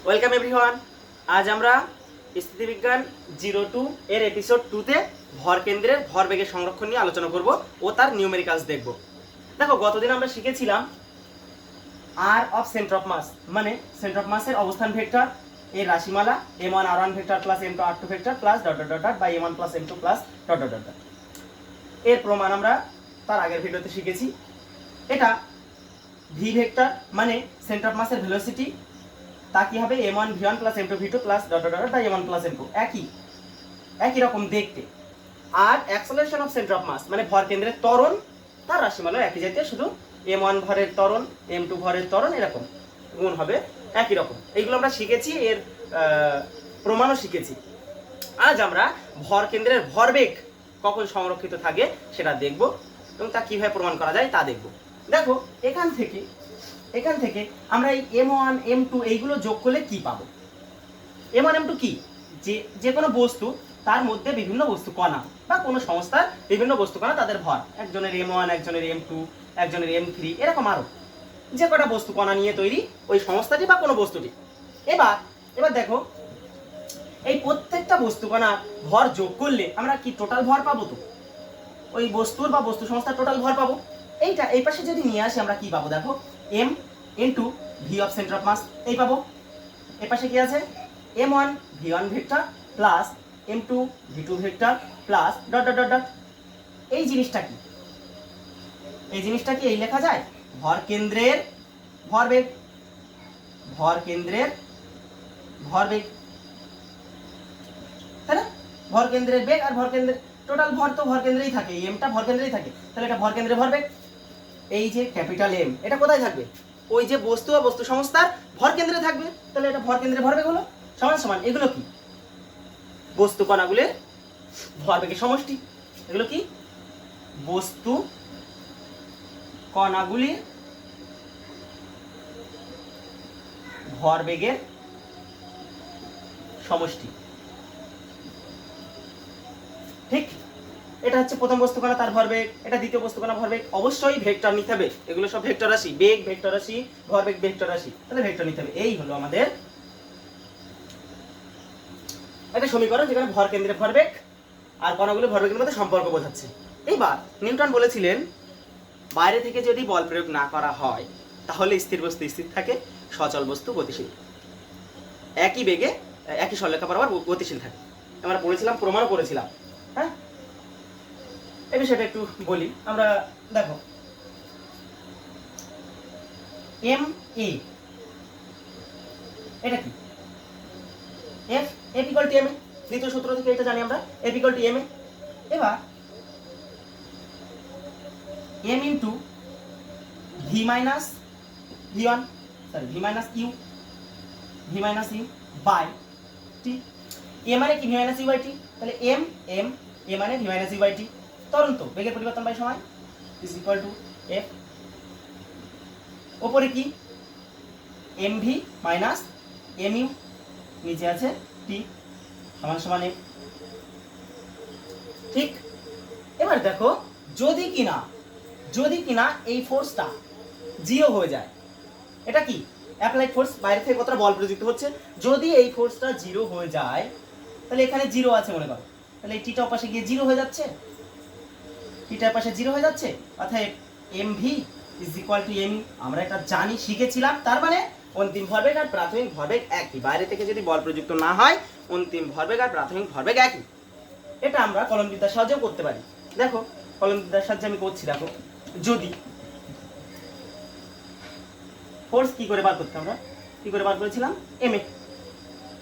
Welcome everyone. আজ আমরা স্থিতিবিজ্ঞান 02 এর এপিসোড 2 তে ভরকেন্দ্রের ভরবেগের সংরক্ষণ নিয়ে আলোচনা করব ও তার নিউমেরিক্যালস দেখব। দেখো, গতদিন আমরা শিখেছিলাম আর অফ সেন্টার অফ মাস, মানে সেন্টার অফ মাসের অবস্থান ভেক্টর এর রাশিমালা m1 r1 vector plus m2 r2 vector plus dot dot dot by m1 plus m2 plus dot dot dot. এর প্রমাণ আমরা তার আগের ভিডিওতে শিখেছি। এটা ভি ভেক্টর মানে সেন্টার অফ মাসের ভেলোসিটি, তা কি হবে m1 v1 plus m2 v2 plus dot dot dot by m1 plus m2, একই রকম দেখতে। আর acceleration of centre of mass মানে ভর কেন্দ্রের ত্বরণ, তার রাশিমালা একই জাতীয়, শুধু m1 ভরের ত্বরণ m2 ভরের ত্বরণ এরকম গুণ হবে একই রকম। এইগুলো আমরা শিখেছি, এর প্রমাণও শিখেছি। আজ আমরা ভর কেন্দ্রের ভরবেগ কখন সংরক্ষিত থাকে সেটা দেখব এবং তা কিভাবে প্রমাণ করা যায় তা দেখব। দেখো, এখান থেকে আমরা এই m1 m2 এইগুলো যোগ করলে কি পাবো? m1 m2 কি? যে কোনো বস্তু, তার মধ্যে বিভিন্ন বস্তু কণা বা কোনো সংস্থার বিভিন্ন বস্তু কণা, তাদের ভর, একজনের m1, একজনের m2, একজনের m3, এরকম আরো যে কটা বস্তু কণা নিয়ে তৈরি ওই সংস্থাটি বা কোনো বস্তুটি। এবার দেখো, এই প্রত্যেকটা বস্তু কণার ভর যোগ করলে আমরা কি টোটাল ভর পাবো? তো ওই বস্তুর বা বস্তু সংস্থার টোটাল ভর পাবো। এইটা এই পাশে যদি নিয়ে আসি আমরা কি পাবো? দেখো, m into V of centre of mass, এই পাবো। এই পাশে কি আছে? m1 v1 vector plus m2 v2 vector plus dot dot dot dot. এই জিনিসটা কি? এই লেখা যায় ভর কেন্দ্রের ভরবেগ, তাই না? ভর কেন্দ্রের বেগ আর ভর কেন্দ্রের টোটাল ভর তো ভর কেন্দ্রেই থাকে, এমটা ভর কেন্দ্রেই থাকে, তাহলে এটা ভর কেন্দ্রের ভরবেগ। এই যে ক্যাপিটাল এম, এটা কোথায় থাকবে? ওই যে বস্তু বা বস্তু সংস্থার ভর কেন্দ্রে থাকবে, তাহলে এটা ভর কেন্দ্রের ভরবেগ হলো। সমান সমান এগুলো কি? বস্তু কণাগুলির ভরবেগের সমষ্টি। এগুলো কি? বস্তু কণাগুলির ভরবেগের সমষ্টি। ঠিক, এটা হচ্ছে প্রথম বস্তু কণা, তার ভরবেগ। এটা দ্বিতীয় বস্তু কণা ভরবেগ। অবশ্যই ভেক্টর নিতে হবে, এগুলো সব ভেক্টর রাশি, বেগ ভেক্টর রাশি, ভরবেগ ভেক্টর রাশি, তাহলে ভেক্টর নিতে হবে। এই হলো আমাদের একটা সমীকরণ যেখানে ভর কেন্দ্রের ভরবেগ আর কণাগুলোর ভরবেগের মধ্যে সম্পর্ক বোঝাচ্ছে। এইবার নিউটন বলেছিলেন, বাইরে থেকে যদি বল প্রয়োগ না করা হয় তাহলে স্থির বস্তু স্থির থাকে, সচল বস্তু গতিশীল, একই বেগে একই সরলরেখা বরাবর গতিশীল থাকে। আমরা পড়েছিলাম, প্রমাণও করেছিলাম। হ্যাঁ, এই বিষয়টা একটু বলি আমরা। দেখো, এম এ এটা কি? F equal to m a, দ্বিতীয় সূত্র থেকে এটা জানি আমরা, F equal to m a. এবার m into v minus v1, sorry v minus u by t. A মানে কি? V minus u by t, তাহলে এম এ মানে v minus u by t. তরন্ত বেগের পরিবর্তন বাই সময় ইজ ইকুয়াল টু এফ। ওপরে কি? M V minus M U, নিচে আছে টি সমান সমান এফ। ঠিক, এবার দেখো, যদি কিনা এই ফোর্সটা জিরো হয়ে যায়, এটা কি? অ্যাপ্লাইড ফোর্স, বাইরে থেকে কতটা বল প্রযুক্ত হচ্ছে। যদি এই ফোর্সটা জিরো হয়ে যায়, তাহলে এখানে জিরো আছে মনে করো, তাহলে এই টিটার পাশে গিয়ে জিরো হয়ে যাচ্ছে, অর্থাৎ M V is equal to M U. আমরা এটা জানি, শিখেছিলাম। তার মানে অন্তিম ভরবেগ আর প্রাথমিক ভরবেগ একই। বাইরে থেকে যদি বল প্রযুক্ত না হয়, অন্তিম ভরবেগ আর প্রাথমিক ভরবেগ একই। এটা আমরা কলমবিদ্যার সাহায্যেও করতে পারি। দেখো, কলমবিদ্যার সাহায্যে আমি করছি। দেখো, যদি ফোর্স কি করে বার করেছিলাম? M A.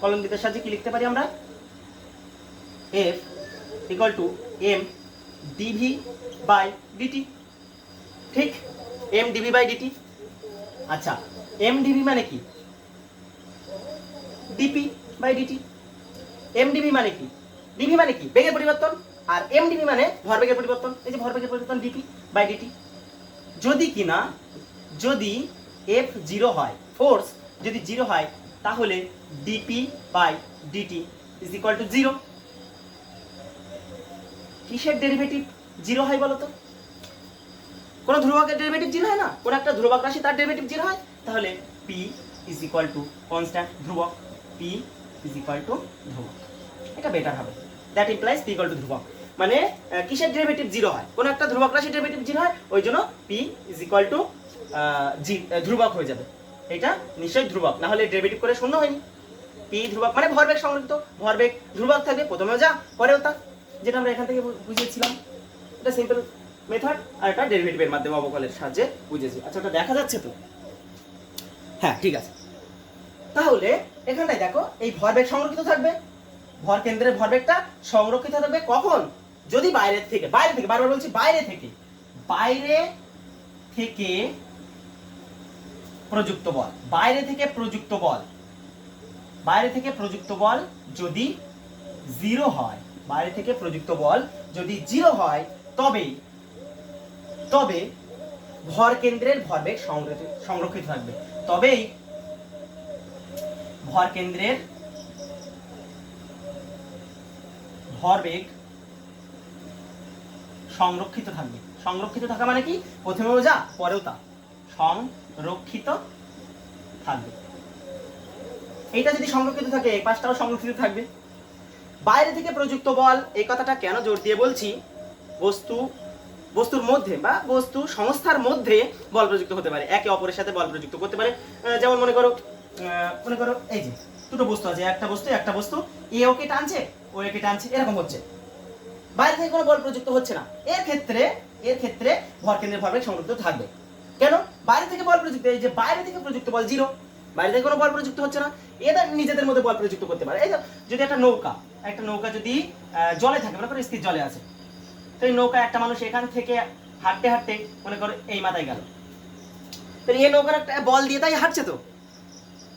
কলমবিদ্যার সাহায্যে কি লিখতে পারি আমরা? F equal to M DV by DT. ঠিক, এম ডিভি বাই ডিটি। আচ্ছা, এম ডিভি মানে কি? DP by DT. M DV মানে কি? ডিভি মানে কি? বেগের পরিবর্তন, আর এম ডিভি মানে ভরবেগের পরিবর্তন। এই যে ভরবেগের পরিবর্তন, ডিপি বাই ডিটি। যদি এফ জিরো হয়, ফোর্স যদি জিরো হয়, তাহলে DP by DT is equal to zero. কিসের ডেরিভেটিভ জিরো হয় বলো তো? কোনো ধ্রুবকের ডেরিভেটিভ জিরো হয় না? কোনো একটা ধ্রুবক রাশি তার ডেরিভেটিভ জিরো হয়, তাহলে P is equal to constant, ধ্রুবক। পি ইজ ইকুয়াল টু ধ্রুবক, এটা বেটার হবে। That implies P equal to ধ্রুবক, মানে কিসের ডেরিভেটিভ জিরো হয়, কোনো একটা ধ্রুবক রাশির ডেরিভেটিভ জিরো হয়, ওই জন্য পি ইজ ইকুয়াল টু ধ্রুবক হয়ে যাবে। এটা নিশ্চয়ই ধ্রুবক, না হলে ডেরিভেটিভ করে শূন্য হয়নি। পি ধ্রুবক মানে ভরবেগ সংরক্ষিত, ভরবেগ ধ্রুবক থাকবে, প্রথমেও যা পরেও তা, যেটা আমরা এখান থেকে বুঝিয়েছিলাম। এটা সিম্পল মেথড, আর এটা ডেরিভেটিভের মাধ্যমে অবকলের সাহায্যে বুঝেছি। আচ্ছা, ওটা দেখা যাচ্ছে তো? হ্যাঁ, ঠিক আছে। তাহলে এখানটায় দেখো, এই ভরবেগ সংরক্ষিত থাকবে, ভর কেন্দ্রের ভরবেগটা সংরক্ষিত থাকবে কখন? যদি বাইরে থেকে বারবার বলছি বাইরে থেকে প্রযুক্ত বল, বাইরে থেকে প্রযুক্ত বল যদি জিরো হয়, বাইরে থেকে প্রযুক্ত বল যদি জিরো হয়, তবে ভর কেন্দ্রের ভরবেগ সংরক্ষিত থাকবে, তবেই ভর কেন্দ্রের ভরবেগ সংরক্ষিত থাকবে। সংরক্ষিত থাকা মানে কি? প্রথমেও যা পরেও তা, সংরক্ষিত থাকবে। এইটা যদি সংরক্ষিত থাকে, এই পাশটাও সংরক্ষিত থাকবে। বাইরে থেকে প্রযুক্ত বল, এই কথাটা কেন জোর দিয়ে বলছি? বস্তুর মধ্যে বা বস্তু সংস্থার মধ্যে বল প্রযুক্ত হতে পারে, একে অপরের সাথে বল প্রযুক্ত করতে পারে। যেমন মনে করো এই যে দুটো বস্তু আছে, একটা বস্তু এ ওকে টানছে, ও একে টানছে, এরকম হচ্ছে, বাইরে থেকে কোনো বল প্রযুক্ত হচ্ছে না। এর ক্ষেত্রে ভর কেন্দ্রের ভরবেগ সংরক্ষিত থাকবে। কেন? বাইরে থেকে বল প্রযুক্ত, এই যে বাইরে থেকে প্রযুক্ত বল জিরো, বাইরে থেকে কোনো বল প্রযুক্ত হচ্ছে না, এরা নিজেদের মধ্যে বল প্রযুক্ত করতে পারে। এই যদি একটা নৌকা যদি জলে থাকে, মনে করো স্থির জলে আছে, তো এই নৌকা একটা মানুষ এখান থেকে হাঁটতে হাঁটতে মনে করো এই মাথায় গেল, তাহলে এই নৌকার একটা বল দিয়ে তাই হাঁটছে তো,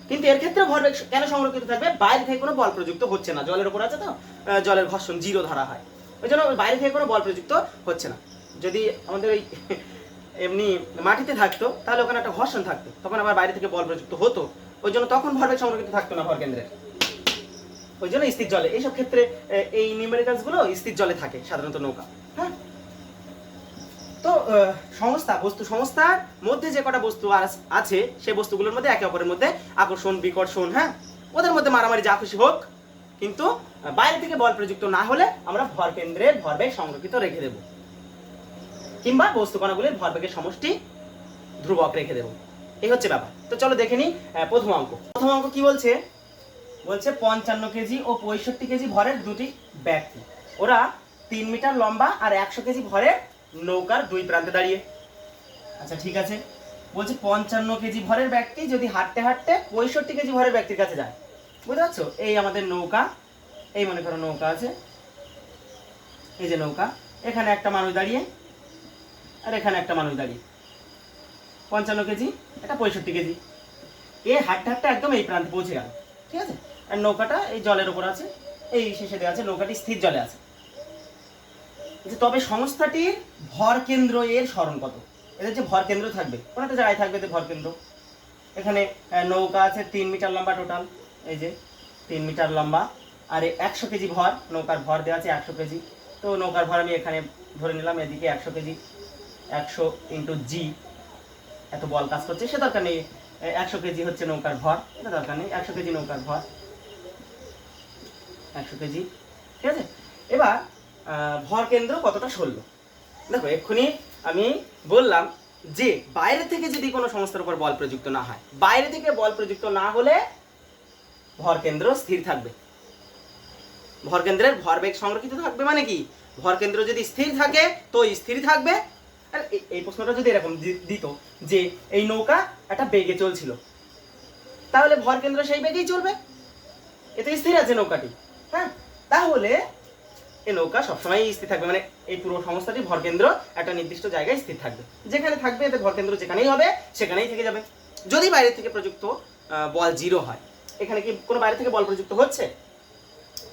কিন্তু এর ক্ষেত্রে ভরবেগ কেন সংরক্ষিত থাকবে? বাইরে থেকে কোনো বল প্রযুক্ত হচ্ছে না, জলের উপর আছে তো, জলের ঘর্ষণ জিরো ধরা হয়, ওই জন্য বাইরে থেকে কোনো বল প্রযুক্ত হচ্ছে না। যদি আমাদের ওই এমনি মাটিতে থাকতো, তাহলে ওখানে একটা ঘর্ষণ থাকতো, তখন আবার বাইরে থেকে বল প্রযুক্ত হতো, ওই জন্য তখন ভরবেগ সংরক্ষিত থাকতো না ভর কেন্দ্রের, ওই জন্য স্থির জলে। এইসব ক্ষেত্রে এই নিউমেরিক্যালস গুলো স্থির জলে থাকে সাধারণত নৌকা। হ্যাঁ, তো বস্তু সংস্থার মধ্যে যে কটা বস্তু আছে, সেই বস্তুগুলোর মধ্যে একে অপরের মধ্যে আকর্ষণ বিকর্ষণ, হ্যাঁ, ওদের মধ্যে মারামারি যা খুশি হোক, কিন্তু বাইরে থেকে বল প্রযুক্ত না হলে আমরা ভর কেন্দ্রের ভরবেগ সংরক্ষিত রেখে দেব, কিংবা বস্তু কণাগুলির ভরবেগের সমষ্টি ধ্রুবক রেখে দেব। এই হচ্ছে ব্যাপার। তো চলো দেখে নিই প্রথম অঙ্ক কি বলছে। 55 কেজি ও 65 কেজি ভরের দুটি ব্যক্তি, ওরা 3 মিটার লম্বা আর 100 কেজি ভরের নৌকার দুই প্রান্তে দাঁড়িয়ে। আচ্ছা, ঠিক আছে। বলছে 55 কেজি ভরের ব্যক্তি যদি হাঁটতে হাঁটতে 65 কেজি ভরের ব্যক্তির কাছে যায়। বুঝতে পারছো? এই আমাদের নৌকা, এই মনে করো নৌকা আছে, এই যে নৌকা, এখানে একটা মানুষ দাঁড়িয়ে আর এখানে একটা মানুষ দাঁড়িয়ে, 55 কেজি, এটা 65 কেজি। এ হাঁটতে হাঁটতে একদম এই প্রান্তে পৌঁছে গেল, ঠিক আছে। আর নৌকাটা এই জলের উপর আছে, এই শেষে দেওয়া আছে, নৌকাটি স্থির জলে আছে। তবে সংস্থাটির ভর কেন্দ্র এর সরণ কত? এদের যে ভর কেন্দ্র থাকবে, কোনো একটা জায়গায় থাকবে ভর কেন্দ্র। এখানে নৌকা আছে 3 মিটার লম্বা টোটাল, এই যে 3 মিটার লম্বা, আর 100 কেজি ভর, নৌকার ভর দেওয়া আছে 100 কেজি। তো নৌকার ভর আমি এখানে ধরে নিলাম, এদিকে 100 কেজি, 100 ইন্টু জি, এত বল কাজ করছে, সে দরকার নেই। 100 কেজি হচ্ছে নৌকার ভর, এটা দরকার নেই। 100 কেজি নৌকার ভর, 100 কেজি, ঠিক আছে। এবার ভর কেন্দ্র কতটা সরলো দেখো। এক্ষুনি আমি বললাম যে বাইরে থেকে যদি কোনো সংস্থার উপর বল প্রযুক্ত না হয়, বাইরে থেকে বল প্রযুক্ত না হলে ভর কেন্দ্র স্থির থাকবে, ভর কেন্দ্রের ভরবেগ সংরক্ষিত থাকবে। মানে কি? ভর কেন্দ্র যদি স্থির থাকে তো স্থির থাকবে। আর এই প্রশ্নটা যদি এরকম দিত যে এই নৌকা একটা বেগে চলছিল, তাহলে ভর কেন্দ্র সেই বেগেই চলবে, এতে স্থির আছে নৌকাটি, হ্যাঁ, তাহলে এই নৌকা সবসময় স্থির থাকবে। মানে এই পুরো সংস্থাটি ভর কেন্দ্র একটা নির্দিষ্ট জায়গায় স্থির থাকবে, যেখানে থাকবে এতে ভর কেন্দ্র যেখানেই হবে সেখানেই থেকে যাবে। যদি বাইরে থেকে প্রযুক্ত বল জিরো হয়, এখানে কি কোনো বাইরে থেকে বল প্রযুক্ত হচ্ছে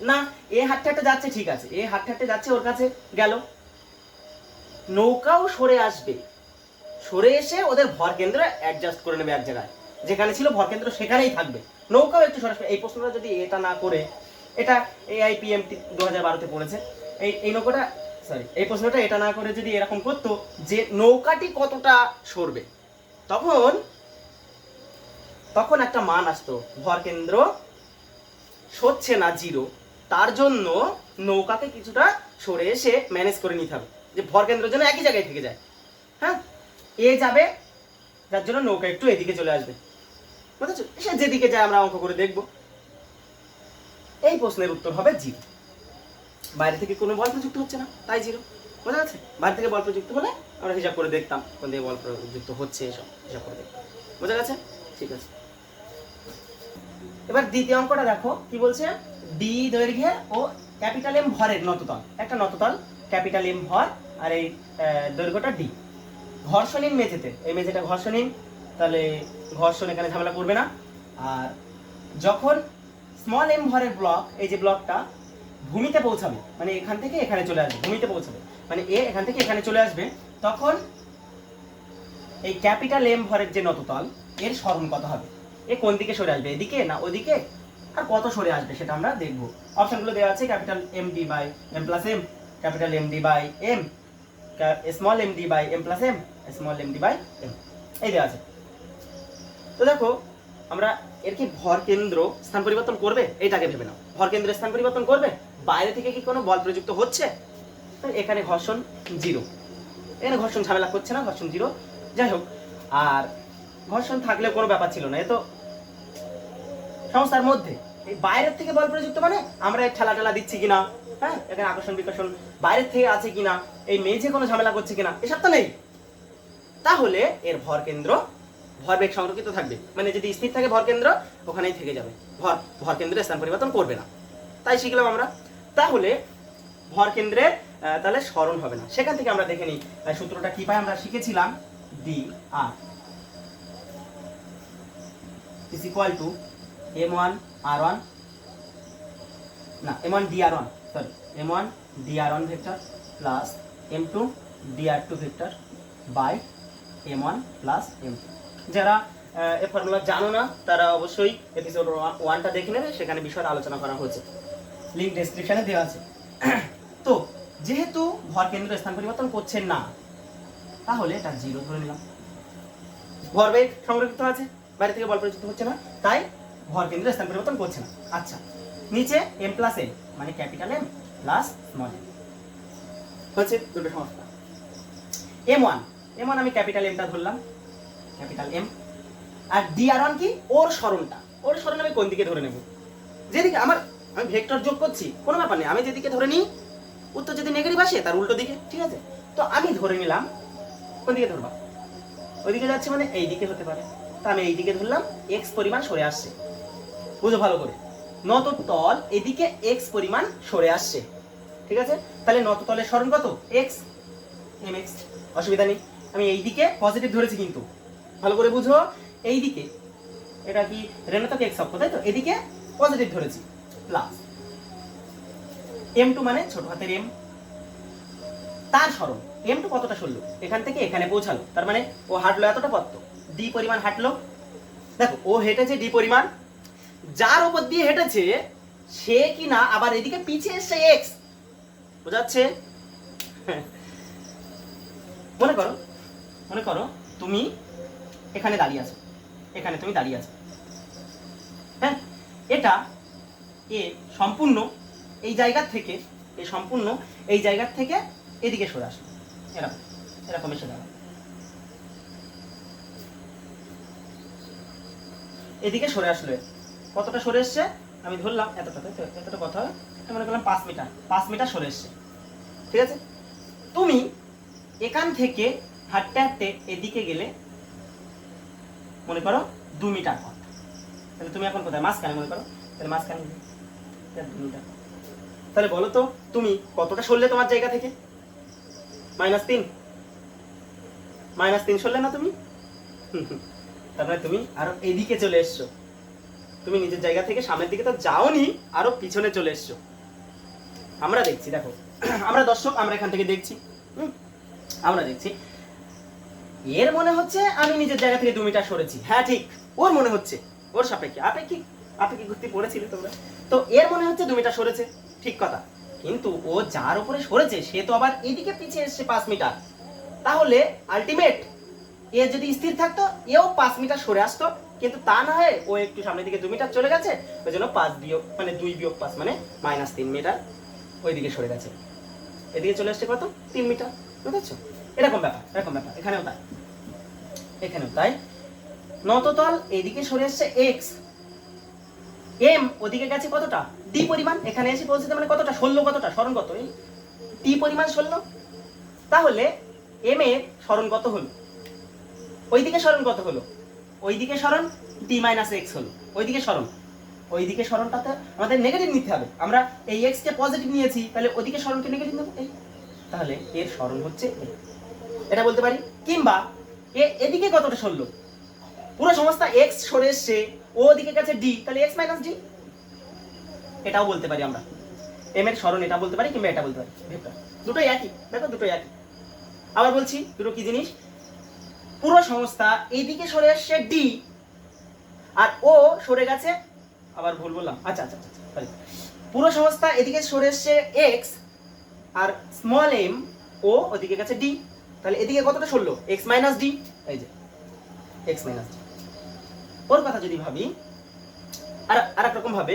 না, এ হাঁটতে হাঁটতে যাচ্ছে, ঠিক আছে, এ হাঁটতে হাঁটতে যাচ্ছে, ওর কাছে গেল, নৌকাও সরে আসবে, সরে এসে ওদের ভর কেন্দ্র অ্যাডজাস্ট করে নেবে এক জায়গায়, যেখানে ছিল ভর কেন্দ্র সেখানেই থাকবে, নৌকাও একটু সরে আসবে। এই প্রশ্নটা যদি এটা না করে, এটা AIPMT 2012-তে পড়েছে, এই নৌকাটা, এই প্রশ্নটা এটা না করে যদি এরকম করতো যে নৌকাটি কতটা সরবে, তখন একটা মান আসতো ভর কেন্দ্র সরছে না জিরো, তার জন্য নৌকাকে কিছুটা সরে এসে ম্যানেজ করে নিতে হবে, যে ভর কেন্দ্রের জন্য একই জায়গায় থেকে যায়। হ্যাঁ, এ যাবে, যার জন্য নৌকা একটু এদিকে চলে আসবে, বুঝেছো? সে যেদিকে যায় আমরা অঙ্ক করে দেখব। এই প্রশ্নের উত্তর হবে জিরো। বাইরে থেকে কোনো বল প্রযুক্ত হচ্ছে না, তাই জিরো। বোঝা যাচ্ছে? বাইরে থেকে বল প্রযুক্ত হলে আমরা হিসাব করে দেখতাম কোন দিকে বল প্রযুক্ত হচ্ছে, এসব হিসাব করে দেখতাম। বোঝা গেছে? ঠিক আছে। এবার দ্বিতীয় অঙ্কটা দেখো কি বলছে। ডি দৈর্ঘ্যে ও ক্যাপিটাল এম ভরের নততল, একটা নততল ক্যাপিটাল এম ভর আর এই দৈর্ঘ্যটা ডি, ঘর্ষণহীন মেঝেতে, এই মেঝেটা ঘর্ষণহীন, তাহলে ঘর্ষণ এখানে ঝামেলা করবে না। আর যখন স্মল এম ভরের ব্লক, এই যে ব্লকটা ভূমিতে পৌঁছাবে, মানে এখান থেকে এখানে চলে আসবে, ভূমিতে পৌঁছাবে মানে এ এখান থেকে এখানে চলে আসবে, তখন এই ক্যাপিটাল এম ভরের যে নততল এর সরণ কত হবে, এ কোন দিকে সরে আসবে, এদিকে না ওদিকে, আর কত সরে আসবে সেটা আমরা দেখব। অপশনগুলো দেওয়া আছে, capital M D by M plus M, capital M D by M, small M D by M plus M, small M D by M, এই দেওয়া আছে। তো দেখো আমরা এর কি ভর কেন্দ্র স্থান পরিবর্তন করবে, এইটাকে ভেবে নাও, ভর কেন্দ্রের স্থান পরিবর্তন করবে, বাইরে থেকে কি কোনো বল প্রযুক্ত হচ্ছে, এখানে ঘর্ষণ জিরো, এখানে ঘর্ষণ ঝামেলা করছে না, ঘর্ষণ জিরো। যাই হোক, আর ঘর্ষণ থাকলেও কোনো ব্যাপার ছিল না, এ তো সংস্থার মধ্যে। এই বাইরের থেকে বল প্রযুক্ত মানে আমরা ঠেলা ঠেলা দিচ্ছি কিনা, হ্যাঁ, এখানে আকর্ষণ বিকর্ষণ বাইরের থেকে আছে কিনা, এই মেঝে কোনো ঝামেলা করছে কিনা, এসব তো নেই। তাহলে এর ভর কেন্দ্র ভরবেগ সংরক্ষিত থাকবে, মানে যদি স্থির থাকে ভর কেন্দ্র ওখানেই থেকে যাবে, ভর কেন্দ্রের স্থান পরিবর্তন করবে না, তাই শিখলাম আমরা। তাহলে ভর কেন্দ্রের তাহলে সরণ হবে না। সেখান থেকে আমরা দেখে নিই সূত্রটা কি পাই, আমরা শিখেছিলাম D R is equal to m1 r1 না m1 dr1 sorry m1 dr1 vector plus m2 dr2 vector by m1 plus m2। যারা এই ফর্মুলা জানো না তারা অবশ্যই এপিসোড 1টা দেখে নেবে, সেখানে বিষয়টা আলোচনা করা হয়েছে, লিংক ডেসক্রিপশনে দেওয়া আছে। তো যেহেতু ভর কেন্দ্র স্থান পরিবর্তন করছে না, তাহলে এটা জিরো ধরে নিলাম, ভরবেগ সংরক্ষিত আছে, বাইরে থেকে বল প্রযুক্ত হচ্ছে না, তাই ভর কেন্দ্র স্থান পরিবর্তন করছে না। আচ্ছা, নিচে m প্লাস n মানে capital M plus small m হচ্ছে দুটো সংস্থা। m1 আমি ক্যাপিটাল M টা ধরলাম, ক্যাপিটাল M, আর dr1 কি, ওর সরণ আমি কোন দিকে ধরে নেব, যেদিকে আমি ভেক্টর যোগ করছি কোনো ব্যাপার নেই, আমি যেদিকে ধরে নিই উত্তর যদি নেগেটিভ আসে তার উল্টো দিকে, ঠিক আছে? তো আমি ধরে নিলাম, কোন দিকে ধরবা, ওইদিকে যাচ্ছে মানে এই দিকে হতে পারে, তা আমি এইদিকে ধরলাম, x পরিমাণ সরে আসছে, বুঝো ভালো করে, নততল এদিকে x পরিমাণ সরে আসছে, ঠিক আছে? তাহলে নততলের সরণ কত, x mx, অসুবিধা নেই। আমি এইদিকে পজিটিভ ধরেছি, কিন্তু ভালো করে বুঝো, এইদিকে এটা কি ঋণাত্মক x অক্ষ, তাই তো, এদিকে পজিটিভ ধরেছি, প্লাস m2 মানে ছোট হাতের m, তার সরণ m2 কতটা সরলো, এখান থেকে এখানে পৌঁছালো, তার মানে ও হাঁটলো এতটা পথ, d পরিমাণ হাঁটলো। দেখো ও হেঁটেছে d পরিমাণ, যার উপর দিয়ে হেঁটেছে সে কিনা আবার এদিকে পিছিয়ে এসছে x, বোঝাচ্ছে? মনে করো তুমি এখানে দাঁড়িয়ে আছো, এখানে তুমি দাঁড়িয়ে আছো, হ্যাঁ, এটা এ সম্পূর্ণ এই জায়গা থেকে এদিকে সরে আসলো, এরকম এসে দাঁড়ায়, এদিকে সরে আসলো, কতটা সরে এসছে আমি ধরলাম এতটা কথা, মনে করলাম 5 মিটার সরে এসছে, ঠিক আছে? তুমি এখান থেকে হাঁটতে হাঁটতে এদিকে গেলে মনে করো 2 মিটার পথ, তাহলে তুমি এখন কোথায়, মাঝখানে, মনে করো তাহলে মাঝখানে 2 মিটার, তাহলে বলো তো তুমি কতটা সরলে তোমার জায়গা থেকে, -3 সরলে না তুমি? তারপরে তুমি আরো এদিকে চলে এসছো, তুমি নিজের জায়গা থেকে সামনের দিকে তো যাওনি, আরো পিছনে চলে এসছো। আমরা দেখছি, দেখো আমরা দর্শক, আমরা এখান থেকে দেখছি, আমরা দেখছি এর মনে হচ্ছে আমি নিজের জায়গা থেকে 2 মিটার সরেছি, হ্যাঁ ঠিক, ওর মনে হচ্ছে, ওর সাপেক্ষে আপেক্ষিক গতি পড়েছিলে তোমরা, তো এর মনে হচ্ছে 2 মিটার সরেছে, ঠিক কথা, কিন্তু ও যার উপরে সরেছে সে তো আবার এদিকে পিছিয়ে এসছে 5 মিটার, তাহলে আলটিমেট এ যদি স্থির থাকতো এও 5 মিটার সরে আসতো, কিন্তু তা না হয়ে ও একটু সামনের দিকে 2 মিটার চলে গেছে, ওই জন্য 5 বিয়োগ মানে 2 বিয়োগ 5 মানে -3 মিটার ওইদিকে সরে গেছে। এদিকে চলে আসছে কত? 3 মিটার। বুঝতে পারছো? এরকম ব্যাপার এখানেও তাই। নততল এইদিকে সরে এসছে x, m ওদিকে গেছে কতটা? d পরিমাণ, এখানে এসে পৌঁছতে মানে কতটা? 16 কতটা? সরণ কত? এই t পরিমাণ 16। তাহলে m এর সরণ কত হলো? ওইদিকে সরণ কত হলো? ওইদিকে সরণ d - x হলো। ওইদিকে সরণটাতে আমাদের নেগেটিভ নিতে হবে। আমরা এই x কে পজিটিভ নিয়েছি, তাহলে ওইদিকে সরণকে নেগেটিভ নেব। এই তাহলে এর সরণ হচ্ছে এই, এটা বলতে পারি। কিংবা এদিকে কতটা সরলো? পুরো সমস্যা x সরে এসছে, ও দিকে গেছে d, তাহলে x - d, এটাও বলতে পারি আমরা। m এর সরণ এটা বলতে পারি কিংবা এটা বলতে পারি। দুটোই একই, দেখো দুটোই একই। আবার বলছি দুটো কি জিনিস, পুরো সংস্থা এইদিকে সরে আসছে d আর ও সরে গেছে, আবার ভুল বললাম, আচ্ছা সরি, পুরো সংস্থা এদিকে সরে আসছে x আর স্মল m ও ওদিকে গেছে d, তাহলে এদিকে কতটা সরলো? x - d, এই যে x - d। ওর কথা যদি ভাবি আর এক রকম ভাবে,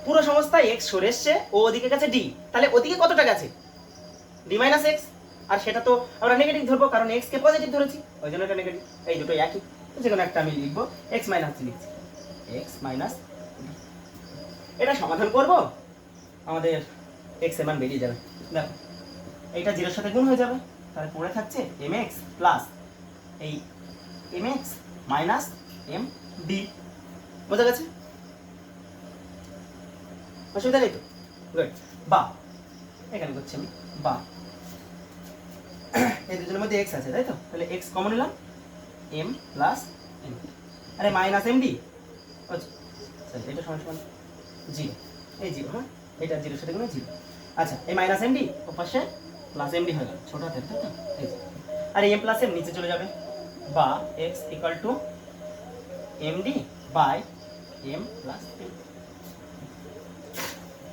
পুরো সংস্থা x সরে এসছে, ও ওদিকে গেছে d, তাহলে ওদিকে কতটা গেছে? d - x, আর সেটা তো আমরা নেগেটিভ ধরবো কারণ x কে পজিটিভ ধরেছি, ওই জন্য এটা নেগেটিভ। এই দুটো একই, যে কোনো একটা আমি লিখবো, x - d লিখছি, x - d। এটা সমাধান করব, আমাদের x এর মান বেরিয়ে যাবে। দেখো এইটা 0 এর সাথে গুণ হয়ে যাবে, তাহলে পড়ে থাকছে mx প্লাস এই mx মাইনাস md। বোঝা গেছে? অসুবিধা নেই তো? গুড। বা এখানে করছি আমি বা, এই দুজনের মধ্যে x আছে তাই তো, তাহলে x কমন নিলাম, m প্লাস m, আরে মাইনাস md, আচ্ছা এটা সমান 0, এই 0, হ্যাঁ এটা 0 এর সাথে গুণ 0। আচ্ছা এই মাইনাস md ও পাশে প্লাস md হয়ে গেল, ছোট হাতের তাই তো, এই যে, আর m প্লাস m নিচে চলে যাবে, বা x equal to md by m plus m।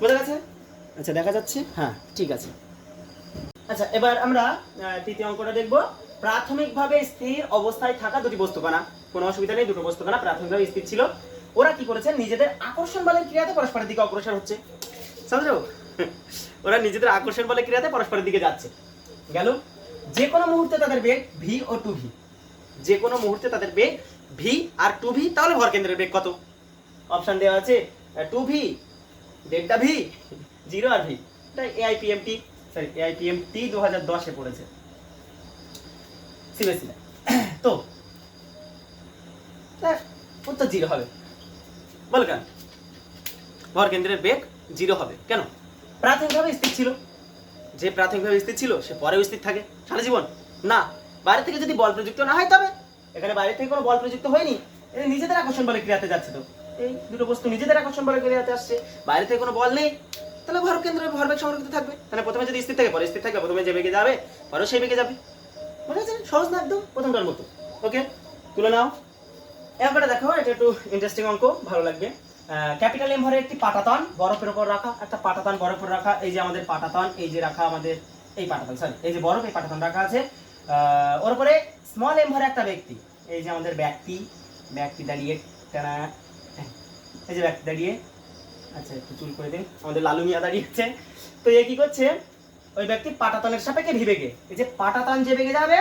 বোঝা গেছে? আচ্ছা দেখা যাচ্ছে, হ্যাঁ ঠিক আছে। আচ্ছা এবার আমরা তৃতীয় অঙ্কটা দেখব। প্রাথমিকভাবে স্থির অবস্থায় থাকা দুটি বস্তুকণা, কোনো অসুবিধা নেই, দুটো বস্তুকণা প্রাথমিকভাবে স্থির ছিল, ওরা কি করেছে? নিজেদের আকর্ষণ বলের ক্রিয়াতে পরস্পরের দিকে অগ্রসর হচ্ছে। বুঝছো? ওরা নিজেদের আকর্ষণ বলের ক্রিয়াতে পরস্পরের দিকে যাচ্ছে। গেল, যে কোনো মুহূর্তে তাদের বেগ v ও 2v, যে কোনো মুহূর্তে তাদের বেগ v আর 2v, তাহলে ভরকেন্দ্রের বেগ কত? অপশন দেওয়া আছে 2v, ডেল্টা v, 0 আর v। এটা AIPMT, সরি AIPMT 2010 এ পড়েছে সিবিএসই। তো উত্তর 0 হবে। বল কেন? ভরকেন্দ্রের বেগ 0 হবে কেন? প্রাথমিকভাবে স্থির ছিল, যে প্রাথমিকভাবে স্থির ছিল সে পরেও স্থির থাকে সারা জীবন না। বাইরে থেকে যদি বল প্রযুক্ত না হয়, তবে এখানে বাইরে থেকে কোনো বল প্রযুক্ত হয়নি, এটা নিজেদের আকর্ষণ বলে ক্রিয়াতে যাচ্ছে। তো এই দুটো বস্তু নিজেদের আকর্ষণ বলে ক্রিয়াতে আসছে, বাইরে থেকে কোনো বল নেই, তাহলে ভরকেন্দ্রে ভরবেগ সংরক্ষিত থাকবে। তাহলে প্রথমে যদি স্থির থাকে পরে স্থির থাকবে, প্রথমে যে বেগে যাবে পরেও সেই বেগে যাবে। বুঝা যাচ্ছে? সহজ না একদম, প্রথমটার মতো। ওকে, তুলে নাও। এবারে দেখো, এটা একটু ইন্টারেস্টিং অঙ্ক, ভালো লাগবে। ক্যাপিটাল এম ভরের একটি পাটাতন বরফের উপর রাখা, একটা পাটাতন বরফের রাখা, এই যে আমাদের পাটাতন, এই যে রাখা আমাদের এই পাটাতন, সরি এই যে বরফ, এই পাটাতন রাখা আছে। ওর উপরে স্মল এম ভরে একটা ব্যক্তি, এই যে আমাদের ব্যক্তি দাঁড়িয়ে, এই যে ব্যক্তি দাঁড়িয়ে, আচ্ছা একটু চুল করে দিন, আমাদের লালু মিয়া দাঁড়িয়েছে। তো এ কি করছে? ওই ব্যক্তি পাটাতনের সাপেক্ষে ভি বেগে, এই যে পাটাতন যে বেগে যাবে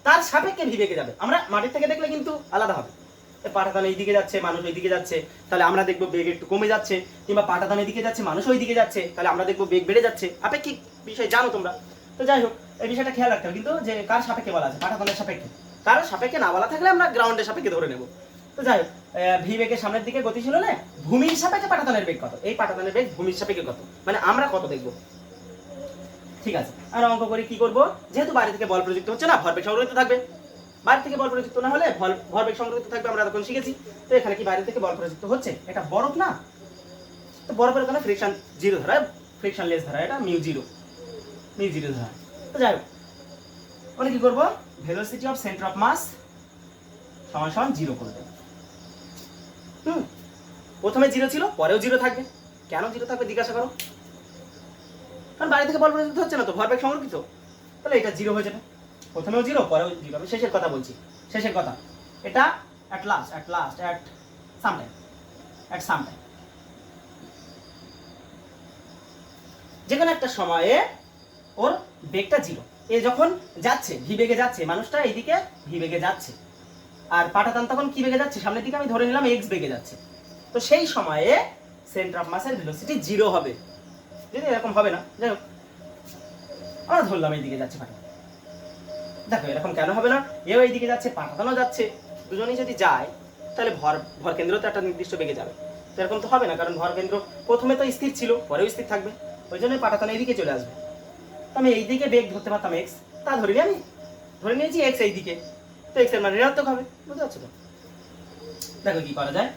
তার সাপেক্ষে ভি বেগে যাবে। আমরা মাটির থেকে দেখলে কিন্তু আলাদা হবে, পাটাতন এই দিকে যাচ্ছে, মানুষ ওই দিকে যাচ্ছে, তাহলে আমরা দেখবো বেগ একটু কমে যাচ্ছে, কিংবা পাটাতন এই দিকে যাচ্ছে, মানুষ ওই দিকে যাচ্ছে, তাহলে আমরা দেখবো বেগ বেড়ে যাচ্ছে। আপেক্ষিক বিষয় জানো তোমরা, তো যাই হোক এই বিষয়টা খেয়াল রাখতে হবে কিন্তু, যে কার সাপেক্ষে বলা আছে? পাটাতনের সাপেক্ষে। কার সাপেক্ষে না বলা থাকলে আমরা গ্রাউন্ডের সাপেক্ষে ধরে নেব। তো যাই হোক, ভি বেগের সামনের দিকে গতিশীল হলে ভূমির সাপেক্ষে পাটাতনের বেগ কত? এই পাটাতনের বেগ ভূমির সাপেক্ষে কত, মানে আমরা কত দেখবো। ঠিক আছে, আমরা অঙ্ক করি। কি করব? যেহেতু বাইরে থেকে বল প্রযুক্ত হচ্ছে না, ভরবেগ সংরক্ষিত থাকবে। বাইরে থেকে বল প্রযুক্ত না হলে ভরবেগ সংরক্ষিত থাকবে, আমরা তখন শিখেছি। তো এখানে কি বাইরে থেকে বল প্রযুক্ত হচ্ছে? এটা বরফ না, তো বরফের ওখানে ফ্রিকশন 0 ধরা, ফ্রিকশন লেস ধরা, এটা মিউ 0 ধরা। তো যাই হোক, আমরা কি করব? Velocity of centre of mass সমান 0 করে দেব। প্রথমে 0 ছিল, পরেও 0 থাকবে। কেন 0 থাকবে জিজ্ঞাসা করো? কারণ বাইরে থেকে বল প্রযুক্ত হচ্ছে না, তো ভরবেগ সংরক্ষিত, তাহলে এটা 0 হয়ে যাবে। প্রথমেও 0, পরেও 0 হবে। শেষের কথা বলছি, শেষের কথা। এটা at last, at sometime, at sometime, যে কোনো একটা সময়ে ওর বেগটা 0। এ যখন যাচ্ছে ভি বেগে যাচ্ছে, মানুষটা এইদিকে ভি বেগে যাচ্ছে, আর পাটাতন তখন কি বেগে যাচ্ছে, সামনের দিকে আমি ধরে নিলাম এক্স বেগে যাচ্ছে। তো সেই সময়ে সেন্টার অফ মাসের ভেলোসিটি 0 হবে। যদি এরকম হবে না, যাই হোক আমরা ধরলাম এইদিকে যাচ্ছে পাটাতন। দেখো এরকম কেন হবে না, এও এইদিকে যাচ্ছে পাটাতনও যাচ্ছে, দুজনেই যদি যায় তাহলে ভর কেন্দ্র তো একটা নির্দিষ্ট বেগে যাবে। তো এরকম তো হবে না, কারণ ভর কেন্দ্র প্রথমে তো স্থির ছিল, পরেও স্থির থাকবে, ওই জন্য পাটাতন এইদিকে চলে আসবে। তো আমি এইদিকে বেগ ধরতে পারতাম এক্স, তা ধরিনি, আমি ধরে নিয়েছি এক্স এইদিকে, তো এক্স এর মানে ঋণাত্মক হবে। বুঝতে পারছো তো? দেখো কি করা যায়,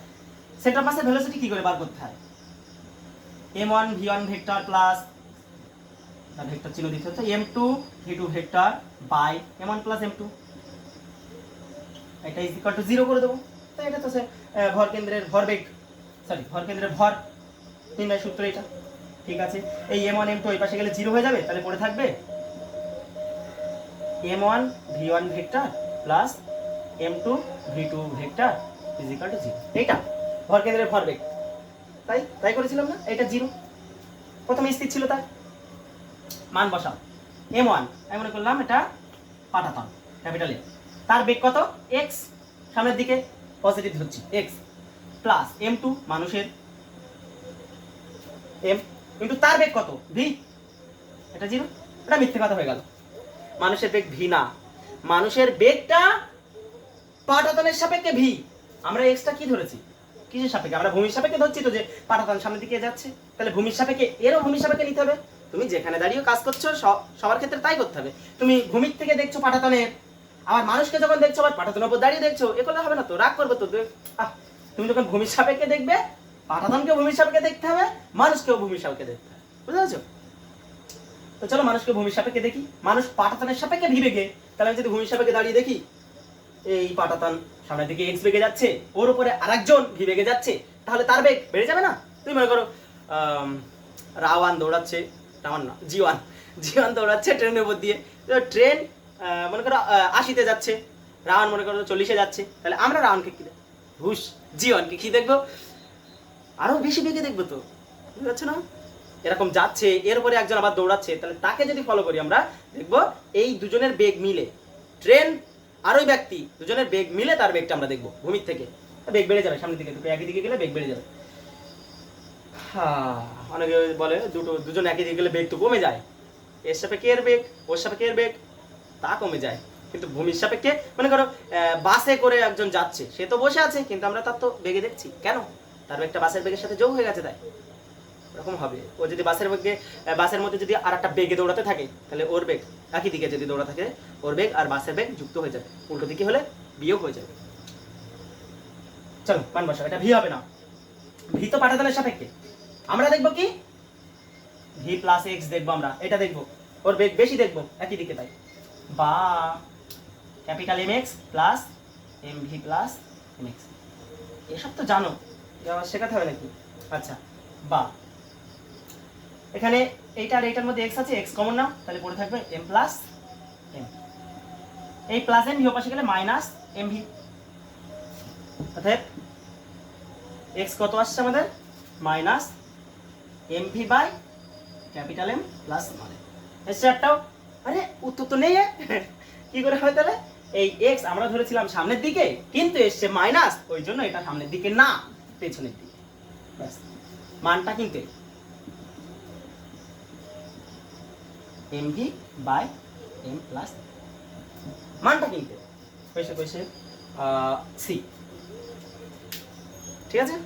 সেন্টার অফ মাসের ভেলোসিটি কি করে বার করতে হয়, m1 v1 vector plus vector চিহ্ন দিতে হচ্ছে m2 v2 vector by m1 plus m2, এটা ইজ ইকুয়াল টু 0 করে দেবো। তো এটা তো ভর কেন্দ্রের ভরবেগ, ভর কেন্দ্রের ভর নির্ণয় সূত্র এটা। ঠিক আছে, এই m1 m2 এই পাশে গেলে 0 হয়ে যাবে, তাহলে পড়ে থাকবে m1 v1 vector plus m2 v2 vector is equal two 0। এইটা ভর কেন্দ্রের ভরবেগ, তাই করেছিলাম না, এটা 0, প্রথমে স্থির ছিল, তাই মান বসাও। m1 আমি মনে করলাম এটা পাটাতন ক্যাপিটাল এ, তার বেগ কত x, সামনের দিকে পজিটিভ ধরছি x, প্লাস m2 মানুষের m, কিন্তু তার বেগ কত v, এটা 0, এটা মিথ্যে কথা হয়ে গেল। মানুষের বেগ v না, মানুষের বেগটা পাটাতনের সাপেক্ষে v। আমরা x টা কি ধরেছি, কিসের সাপেক্ষে, আমরা ভূমির সাপেক্ষে ধরছি তো, যে পাটাতন সামনের দিকে যাচ্ছে, তাহলে ভূমির সাপেক্ষে এরও ভূমির সাপেক্ষে নিতে হবে। তুমি যেখানে দাঁড়িয়ে কাজ করছো সবার ক্ষেত্রে তাই করতে হবে। তুমি ভূমির থেকে দেখছো পাটাতনের, আবার মানুষকে যখন দেখছো আবার পাটাতনের উপর দাঁড়িয়ে দেখছো, এ করলে হবে না তো, রাগ করবে তো। তুমি যখন ভূমির সাপেক্ষে দেখবে, পাটাতনকেও ভূমির সাপেক্ষে দেখতে হবে, মানুষকেও ভূমির সাপেক্ষে দেখতে হবে। বুঝতে পারছো? তো চলো মানুষকে ভূমির সাপেক্ষে দেখি। মানুষ পাটাতনের সাপেক্ষে ভি বেগে, তাহলে আমি যদি ভূমির সাপেক্ষে দাঁড়িয়ে দেখি, এই পাটাতন সামনের দিকে এক্স বেগে যাচ্ছে, ওর উপরে আরেকজন ভি বেগে যাচ্ছে, তাহলে তার বেগ বেড়ে যাবে না? তুমি মনে করো রাওয়ান দৌড়াচ্ছে, রাওয়ান না জি1 দৌড়াচ্ছে ট্রেনের উপর দিয়ে, ট্রেন মনে করো 80-তে যাচ্ছে, রাওয়ান মনে করো 40-এ যাচ্ছে, তাহলে আমরা রাওয়ানকে কি ঘুষ, জি1কে কি দেখবো, আরো বেশি বেগে দেখবো। তো বুঝতে পারছো না? এরকম যাচ্ছে, এর উপরে একজন আবার দৌড়াচ্ছে, তাহলে তাকে যদি ফলো করি আমরা দেখবো এই দুজনের বেগ মিলে, ট্রেন আর ওই ব্যক্তি দুজনের বেগ মিলে তার বেগটা আমরা দেখবো ভূমির থেকে, বেগ বেড়ে যাবে সামনের দিকে, দুটো একই দিকে গেলে বেগ বেড়ে যাবে। অনেকে বলে দুজন একই দিকে গেলে বেগ তো কমে যায়, এর সাপেক্ষে এর বেগ, ওর সাপেক্ষে এর বেগ, তা কমে যায়। কিন্তু ভূমির সাপেক্ষে মনে করো বাসে করে একজন যাচ্ছে, সে তো বসে আছে, কিন্তু আমরা তার তো বেগে দেখছি, কেন, তার বেগটা বাসের বেগের সাথে যোগ হয়ে গেছে, তাই এরকম হবে। ও যদি বাসের মধ্যে যদি আর একটা বেগে দৌড়াতে থাকে, তাহলে ওর বেগ একই দিকে যদি দৌড়া থাকে, ওর বেগ আর বাসের বেগ যুক্ত হয়ে যাবে, উল্টো দিকে হলে বিয়োগ হয়ে যাবে। চলো মান বসাও, এটা ভি হবে না, ভি তো পাটাতনের সাপেক্ষে, আমরা দেখবো কি ভি প্লাস এক্স দেখবো, আমরা এটা দেখবো, ওর বেগ বেশি দেখবো একই দিকে, তাই বা capital M X plus M V plus M X, এসব তো জানো, শেখাতে হবে নাকি? আচ্ছা, বা এখানে এইটা আর এইটার মধ্যে এক্স আছে, এক্স কমন নাও, তাহলে পড়ে থাকবে এম প্লাস এম, এই প্লাস এম ভি ওপাশে গেলে মাইনাস এম ভি, অতএব এক্স কত আসছে আমাদের, minus M V by capital M plus মানে এসছে একটাও, আরে উত্তর তো নেই, কি করে হবে তাহলে? এই এক্স আমরা ধরেছিলাম সামনের দিকে, কিন্তু এসছে মাইনাস, ওই জন্য এটা সামনের দিকে না, পেছনের দিকে, ব্যাস মানটা কিন্তু M V by M plus, মানটা কিনতে কইছে সি। ঠিক আছে,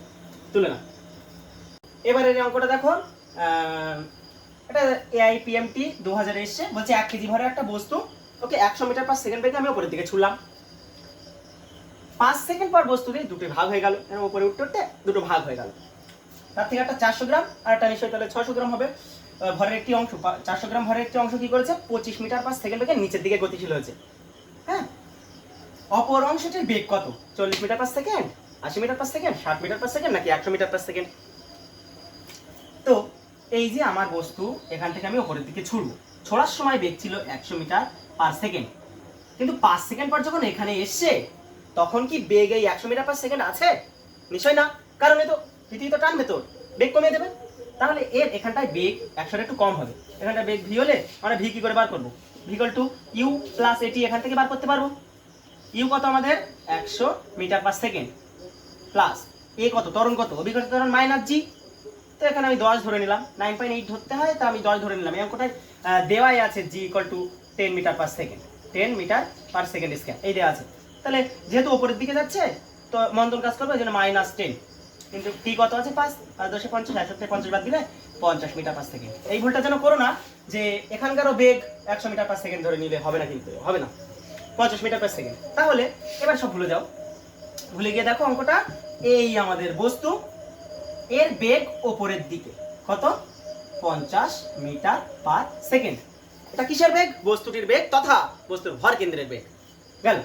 তুলে না। এবারে এই অঙ্কটা দেখো, এটা এআইপিএমটি 2000 এসছে, বলছে 1 কেজি ভরের একটা বস্তু, ওকে 100 মিটার পার সেকেন্ড বেগে আমি উপরের দিকে ছুড়লাম, 5 সেকেন্ড পর বস্তুটি দুটো ভাগ হয়ে গেল, এর উপরে উঠতে দুটো ভাগ হয়ে গেল, তার থেকে একটা 400 গ্রাম আর একটা নিশ্চয়ই তাহলে 600 গ্রাম হবে, ভরের একটি অংশ, 400 গ্রাম ভরের একটি অংশ কি করেছে, 25 মিটার পার সেকেন্ড বেগে নিচের দিকে গতিশীল হয়েছে। হ্যাঁ, অপর অংশটির বেগ কত, 40 metre per second, 80 metre per second, 60 metre per second নাকি 100 মিটার পার সেকেন্ড? তো এই যে আমার বস্তু, এখান থেকে আমি উপরের দিকে ছুড়বো, ছোড়ার সময় বেগ ছিল 100 মিটার পার সেকেন্ড, কিন্তু 5 সেকেন্ড পর যখন এখানে এসছে তখন কি বেগ এই 100 মিটার পার সেকেন্ড আছে? নিশ্চয় না, কারণ এ তো পৃথিবী তো টানবে, তোর বেগ কমিয়ে দেবে। তাহলে এর এখানটায় বেগ 100 একটু কম হবে। এখানটা বেগ ভি হলে আমরা ভি কি করে বার করবো? V equal to U plus A T এখান থেকে বার করতে পারবো। ইউ কত আমাদের? 100 মিটার পার সেকেন্ড প্লাস এ কত? ত্বরণ কত? অভিকর্ষ ত্বরণ মাইনাস জি। তো এখানে আমি 10 ধরে নিলাম, 9.8 ধরতে হয়, তা আমি 10 ধরে নিলাম। এই অঙ্কটায় দেওয়াই আছে g equal to 10 metre per second, 10 metre per second square এই দেওয়া আছে। তাহলে যেহেতু উপরের দিকে যাচ্ছে তো মন্দন কাজ করবে, এই জন্য -10, কিন্তু টি কত আছে? 5, 5 10 50, 1 50 বাদ দিলে 50 মিটার পার সেকেন্ড। এই ভুলটা যেন করো না যে এখানকারও বেগ 100 মিটার পার সেকেন্ড ধরে নিলে হবে না, কিন্তু হবে না, 50 মিটার পার সেকেন্ড। তাহলে এবার সব ভুলে যাও, ভুলে গিয়ে দেখো অঙ্কটা, এই আমাদের বস্তু, এর বেগ ওপরের দিকে কত? 50 মিটার পার সেকেন্ড। এটা কিসের বেগ? বস্তুটির বেগ তথা বস্তুর ভর কেন্দ্রের বেগ। গেল।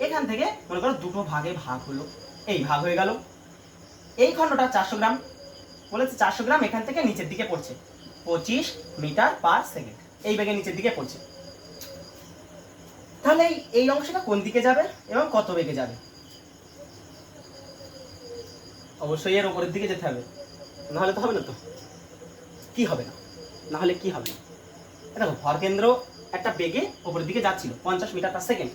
এখান থেকে মনে করো দুটো ভাগে ভাগ হলো, এই ভাগ হয়ে গেল। এই খণ্ডটা 400 গ্রাম বলেছে, 400 গ্রাম এখান থেকে নিচের দিকে পড়ছে 25 মিটার পার সেকেন্ড, এই বেগে নিচের দিকে পড়ছে। তাহলে এই অংশটা কোন দিকে যাবে এবং কত বেগে যাবে? অবশ্যই এর উপরের দিকে যেতে হবে, নাহলে তো হবে না। তো কি হবে না, নাহলে কি হবে না? দেখো ভর কেন্দ্র একটা বেগে উপরের দিকে যাচ্ছিল 50 মিটার পার সেকেন্ড,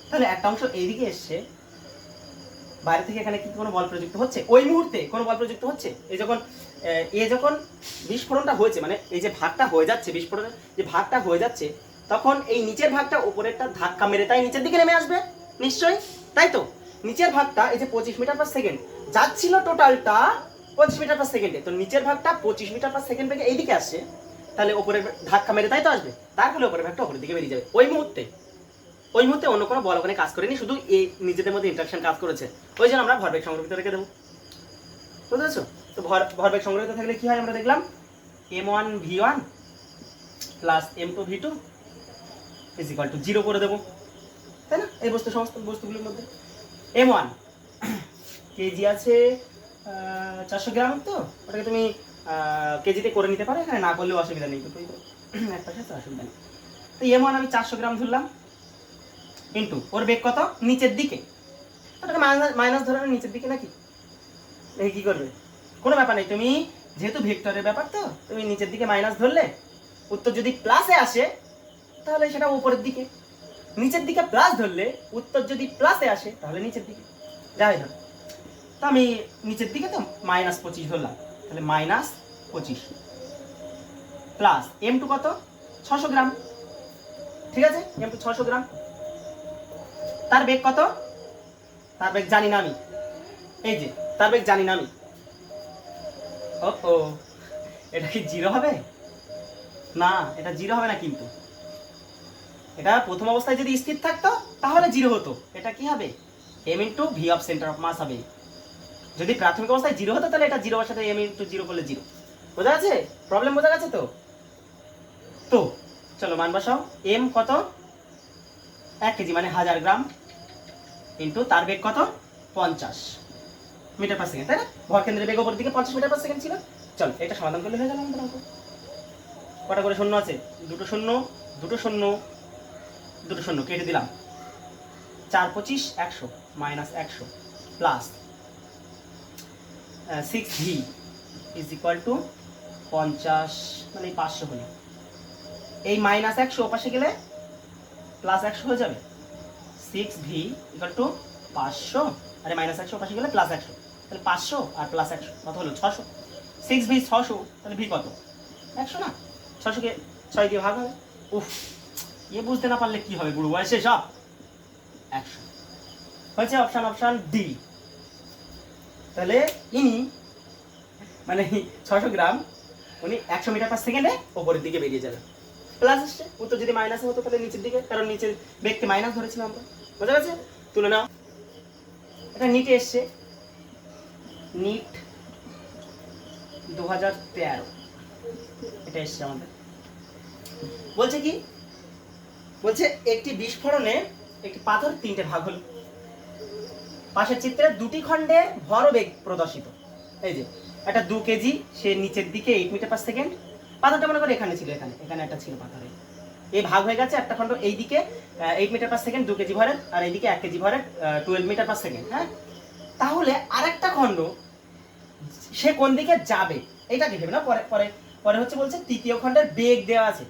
তাহলে একটা অংশ এইদিকে এসছে, বাইরে থেকে এখানে কি কোনো বল প্রযুক্ত হচ্ছে? ওই মুহূর্তে কোনো বল প্রযুক্ত হচ্ছে? এই যখন বিস্ফোরণটা হয়েছে, মানে এই যে ভাগটা হয়ে যাচ্ছে, বিস্ফোরণের যে ভাগটা হয়ে যাচ্ছে, তখন এই নিচের ভাগটা উপরেরটা ধাক্কা মেরে তাই নিচের দিকে নেমে আসবে নিশ্চয়ই, তাই তো? নিচের ভাগটা এই যে 25 মিটার পার সেকেন্ড যাচ্ছিল, টোটালটা 25 মিটার পার সেকেন্ডে, তো নিচের ভাগটা 25 মিটার পার সেকেন্ড বেগে এইদিকে আসছে, তাহলে উপরের ধাক্কা মেরে তাই তো আসবে, তার ফলে উপরের ভাগটা উপরের দিকে বেরিয়ে যাবে। ওই মুহূর্তে অন্য কোনো বল ওখানে কাজ করেনি, শুধু এই নিজেদের মধ্যে ইন্টারঅ্যাকশন কাজ করেছে, ওই জন্য আমরা ভরবেগ সংরক্ষিত রেখে দেবো। বুঝতে পেরেছো? তো ভরবেগ সংরক্ষিত থাকলে কি হয় আমরা দেখলাম, m1 v1 plus m2 v2 is equal two 0 করে দেবো, তাই না? এই সমস্ত বস্তুগুলোর মধ্যে m1 কেজি আছে 400 গ্রাম, তো ওটাকে তুমি কেজিতে করে নিতে পারো, এখানে না করলেও অসুবিধা নেই, তো এক পাশে অসুবিধা নেই। তো m1 আমি 400 গ্রাম ধরলাম, ইন্টু ওর বেগ কত? নিচের দিকে, ওটাকে মাইনাস ধরে নিচের দিকে নাকি, দেখি কি করবে? কোনো ব্যাপার নেই, তুমি যেহেতু ভেক্টরের ব্যাপার তো তুমি নিচের দিকে মাইনাস ধরলে, উত্তর যদি প্লাসে আসে তাহলে সেটা উপরের দিকে, নিচের দিকে প্লাস ধরলে উত্তর যদি প্লাসে আসে তাহলে নিচের দিকে, যাই না। তো আমি নিচের দিকে তো -25 ধরলাম, তাহলে -25 প্লাস m2 কত? 600 গ্রাম, ঠিক আছে? m2 600 গ্রাম, তার বেগ কত? তার বেগ জানি না আমি, এই যে তার বেগ জানি না আমি। ও এটা কি 0 হবে? না, এটা 0 হবে না, কিন্তু এটা প্রথম অবস্থায় যদি স্থির থাকতো তাহলে 0 হতো। এটা কি হবে? m into v of centre of mass হবে। যদি প্রাথমিক অবস্থায় 0 হতো তাহলে এটা 0 এর সাথে m ইন্টু 0 করলে 0। বোঝা গেছে? প্রবলেম বোঝা গেছে তো? তো চলো মান বসাও। m কত? 1 কেজি মানে 1000 গ্রাম, ইন্টু তার বেগ কত? 50 মিটার পার সেকেন্ড, তাই না? ভর কেন্দ্রের বেগ উপরের দিকে 50 মিটার পার সেকেন্ড ছিল। চল এটা সমাধান করলে হয়ে গেল আমাদের অঙ্ক। কটা করে শূন্য আছে? দুটো শূন্য, দুটো শূন্য, দুটো শূন্য কেটে দিলাম। 4 25 100 minus 100 plus 6v is equal two 50 মানে 500 হলো। এই মাইনাস 100 ওপাশে গেলে প্লাস 100 হয়ে যাবে। 6v ইকুয়াল টু 500, আরে মাইনাস 100 ওপাশে গেলে প্লাস 100, তাহলে 500 আর প্লাস 100 কত হলো? 600। 6v 600, তাহলে v কত? 100 না? 600 কে 6 দিয়ে ভাগ হবে। উফ, ये বুঝতে না পারলে কি হবে বুড়ো বয়সে সব। 100 হয়েছে, অপশন ডি। তাহলে ইনি মানে 600 গ্রাম উনি 100 মিটার পার সেকেন্ডে উপরের দিকে বেরিয়ে যাবে। প্লাস আসছে, উত্তর যদি মাইনাস হতো তাহলে নিচের দিকে, কারণ নিচের বেগকে মাইনাস ধরেছিলাম আমরা। বোঝা গেছে? তুলে নাও। এটা নিটে এসছে, নিট 2013 এটা এসছে আমাদের। বলছে কি? বলছে একটি বিস্ফোরণে একটি পাথর 3টে ভাগ হলো। পাশের চিত্রে দুটি খণ্ডে ভরবেগ প্রদর্শিত। এই যে একটা 2 কেজি, সে নিচের দিকে 8 মিটার পার সেকেন্ড, পাথরটা মনে করো এখানে ছিল, এখানে একটা ছিল পাথরে, এই ভাগ হয়ে গেছে, একটা খণ্ড এইদিকে 8 মিটার পার সেকেন্ড 2 কেজি ভরের, আর এইদিকে 1 কেজি ভরের 12 মিটার পার সেকেন্ড। হ্যাঁ, তাহলে আরেকটা খণ্ড সে কোন দিকে যাবে এটাকে ভেবে না। পরে পরে পরে হচ্ছে বলছে তৃতীয় খণ্ডের বেগ দেওয়া আছে,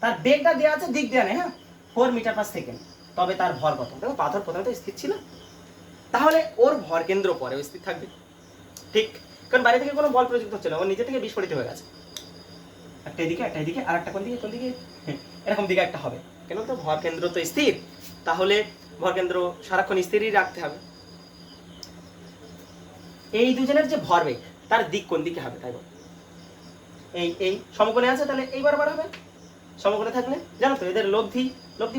তার বেগটা দেওয়া আছে, দিক দেওয়া নেই। হ্যাঁ, 4 মিটার পার সেকেন্ড, তবে তার ভর কত? দেখো পাথর প্রথমে তো স্থির ছিল, তাহলে ওর ভর কেন্দ্র পরেও স্থির থাকবে। ঠিক, কারণ বাইরে থেকে কোনো বল প্রযুক্ত হচ্ছে না, ওর নিজে থেকে বিস্ফোরিত হয়ে গেছে। একটা এদিকে একটা এদিকে, আর একটা কোন দিকে কোন দিকে, এরকম দিকে একটা হবে। কেন? তো ভর কেন্দ্র তো স্থির, তাহলে ভর কেন্দ্র সারাক্ষণ স্থিরই রাখতে হবে। এই দুজনের যে ভরবেগ তার দিক কোন দিকে হবে? তাই বল, এই সমকোণে আছে, তাহলে এই বরাবর হবে। সমকোণে থাকলে জানো তো এদের লব্ধি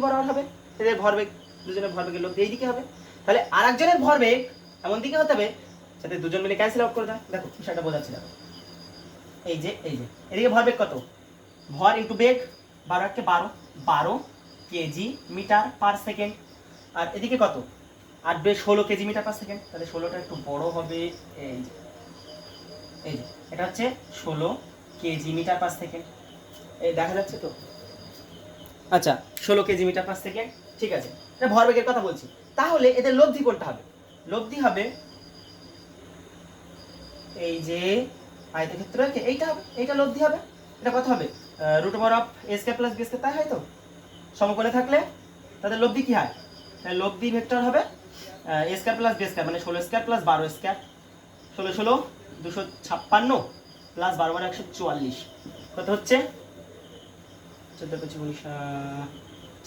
বরাবর হবে, এদের ভরবেগ, দুজনের ভরবেগের লব্ধি এই দিকে হবে। তাহলে আরেকজনের ভরবেগ এমন দিকে হতে হবে যাতে দুজন মিলে ক্যান্সেল আউট করে দেয়। দেখো বিষয়টা বোঝাচ্ছি, দেখো এই যে এদিকে ভরবেগ কত? ভর ইন্টু বেগ, 12 কেজি মিটার পার সেকেন্ড, আর এদিকে কত? 8 বেগ 16 কেজি মিটার পার সেকেন্ড। তাহলে 16টা একটু বড় হবে, এই যে এটা হচ্ছে 16 কেজি মিটার পার সেকেন্ড। এই দেখা যাচ্ছে তো? আচ্ছা, 16 কেজি মিটার পার সেকেন্ড, ঠিক আছে। এটা ভরবেগের কথা বলছি। তাহলে এদের লব্ধি কোনটা হবে? লব্ধি হবে এই যে আয়তক্ষেত্র, এইটা হবে, এইটা লব্ধি হবে। এটা কত হবে? √a² + b², তাই হয় তো? সমকোণে থাকলে তাদের লব্ধি কি হয়? তাহলে লব্ধি ভেক্টর হবে a² + b² মানে 16² + 12² 16 16 256 প্লাস 12 12 144, কত হচ্ছে? 14 25 19